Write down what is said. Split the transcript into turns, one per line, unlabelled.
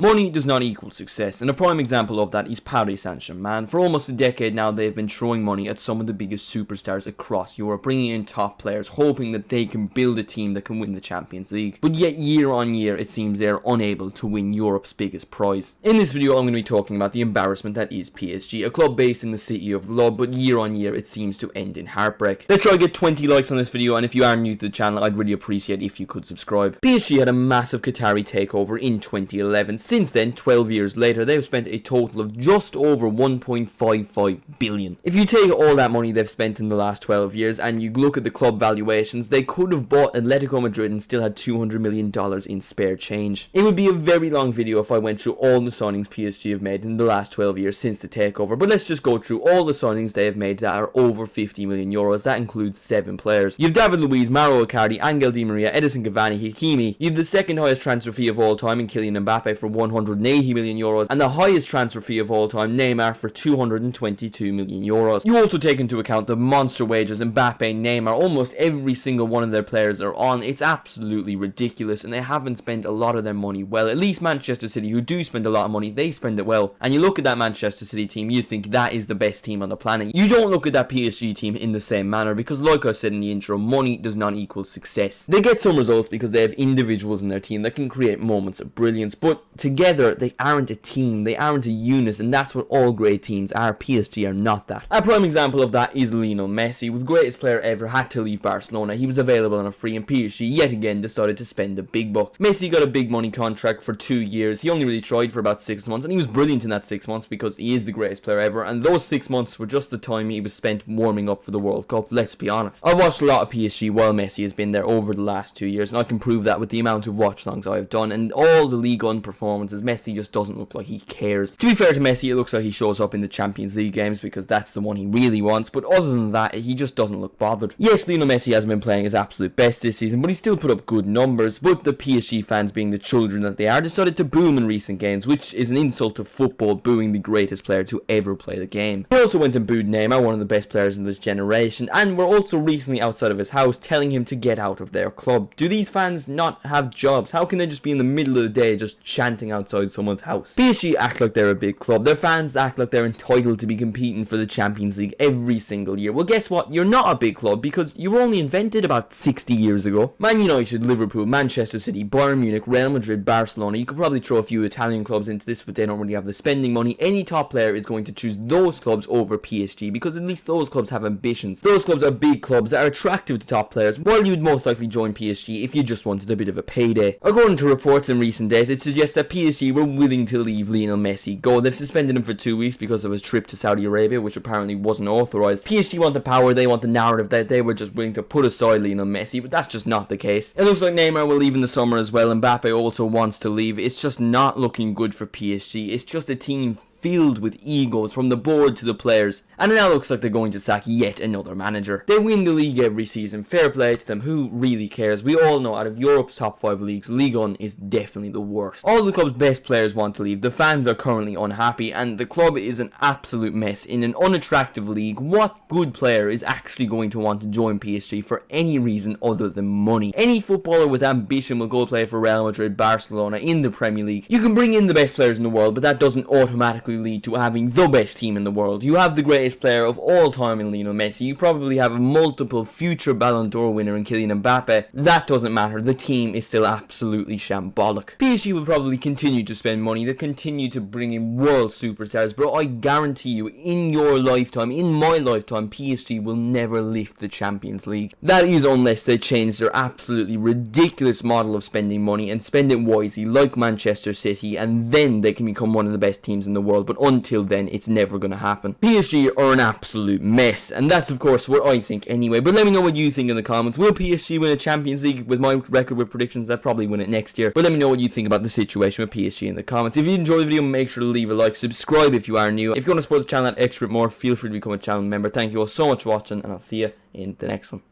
Money does not equal success, and a prime example of that is Paris Saint-Germain. For almost a decade now, they've been throwing money at some of the biggest superstars across Europe, bringing in top players, hoping that they can build a team that can win the Champions League. But yet, year on year, it seems they're unable to win Europe's biggest prize. In this video, I'm going to be talking about the embarrassment that is PSG, a club based in the city of love, but year on year, it seems to end in heartbreak. Let's try to get 20 likes on this video, and if you are new to the channel, I'd really appreciate if you could subscribe. PSG had a massive Qatari takeover in 2011. Since then, 12 years later, they've spent a total of just over 1.55 billion. If you take all that money they've spent in the last 12 years and you look at the club valuations, they could have bought Atletico Madrid and still had $200 million in spare change. It would be a very long video if I went through all the signings PSG have made in the last 12 years since the takeover, but let's just go through all the signings they have made that are over 50 million euros. That includes 7 players. You have David Luiz, Mauro Icardi, Angel Di Maria, Edison Cavani, Hakimi. You have the second highest transfer fee of all time in Kylian Mbappe for 180 million euros, and the highest transfer fee of all time, Neymar, for 222 million euros. You also take into account the monster wages Mbappe, Neymar, almost every single one of their players are on. It's absolutely ridiculous, and they haven't spent a lot of their money well. At least Manchester City, who do spend a lot of money, they spend it well. And you look at that Manchester City team, you think that is the best team on the planet. You don't look at that PSG team in the same manner, because like I said in the intro, money does not equal success. They get some results because they have individuals in their team that can create moments of brilliance, but together they aren't a team, they aren't a unit, and that's what all great teams are. PSG are not that. A prime example of that is Lionel Messi, the greatest player ever, had to leave Barcelona. He was available on a free, and PSG yet again decided to spend the big bucks. Messi got a big money contract for 2 years. He only really tried for about 6 months, and he was brilliant in that 6 months because he is the greatest player ever, and those 6 months were just the time he was spent warming up for the World Cup, let's be honest. I've watched a lot of PSG while Messi has been there over the last 2 years, and I can prove that with the amount of watch longs I have done, and all the Ligue 1 performances. Messi just doesn't look like he cares. To be fair to Messi, it looks like he shows up in the Champions League games because that's the one he really wants, but other than that, he just doesn't look bothered. Yes, Lionel Messi hasn't been playing his absolute best this season, but he still put up good numbers, but the PSG fans, being the children that they are, decided to boo him in recent games, which is an insult to football, booing the greatest player to ever play the game. They also went and booed Neymar, one of the best players in this generation, and were also recently outside of his house telling him to get out of their club. Do these fans not have jobs? How can they just be in the middle of the day just chanting outside someone's house? PSG act like they're a big club. Their fans act like they're entitled to be competing for the Champions League every single year. Well, guess what? You're not a big club because you were only invented about 60 years ago. Man United, Liverpool, Manchester City, Bayern Munich, Real Madrid, Barcelona. You could probably throw a few Italian clubs into this, but they don't really have the spending money. Any top player is going to choose those clubs over PSG because at least those clubs have ambitions. Those clubs are big clubs that are attractive to top players, while you would most likely join PSG if you just wanted a bit of a payday. According to reports in recent days, it suggests that PSG were willing to leave Lionel Messi go. They've suspended him for 2 weeks because of his trip to Saudi Arabia, which apparently wasn't authorised. PSG want the power, they want the narrative that they were just willing to put aside Lionel Messi, but that's just not the case. It looks like Neymar will leave in the summer as well. Mbappe also wants to leave. It's just not looking good for PSG. It's just a team filled with egos from the board to the players, and it now looks like they're going to sack yet another manager. They win the league every season, fair play to them, who really cares? We all know out of Europe's top 5 leagues, Ligue 1 is definitely the worst. All the club's best players want to leave, the fans are currently unhappy, and the club is an absolute mess. In an unattractive league, what good player is actually going to want to join PSG for any reason other than money? Any footballer with ambition will go play for Real Madrid, Barcelona in the Premier League. You can bring in the best players in the world, but that doesn't automatically lead to having the best team in the world. You have the greatest player of all time in Lionel Messi. You probably have a multiple future Ballon d'Or winner in Kylian Mbappe. That doesn't matter. The team is still absolutely shambolic. PSG will probably continue to spend money. They'll continue to bring in world superstars, but I guarantee you, in your lifetime, in my lifetime, PSG will never lift the Champions League. That is unless they change their absolutely ridiculous model of spending money and spend it wisely like Manchester City, and then they can become one of the best teams in the world. But until then, it's never going to happen. PSG are an absolute mess, and that's of course what I think anyway. But let me know what you think in the comments. Will PSG win a Champions League? With my record with predictions, they'll probably win it next year. But let me know what you think about the situation with PSG in the comments. If you enjoyed the video, make sure to leave a like, subscribe if you are new. If you want to support the channel that extra bit more, feel free to become a channel member. Thank you all so much for watching, and I'll see you in the next one.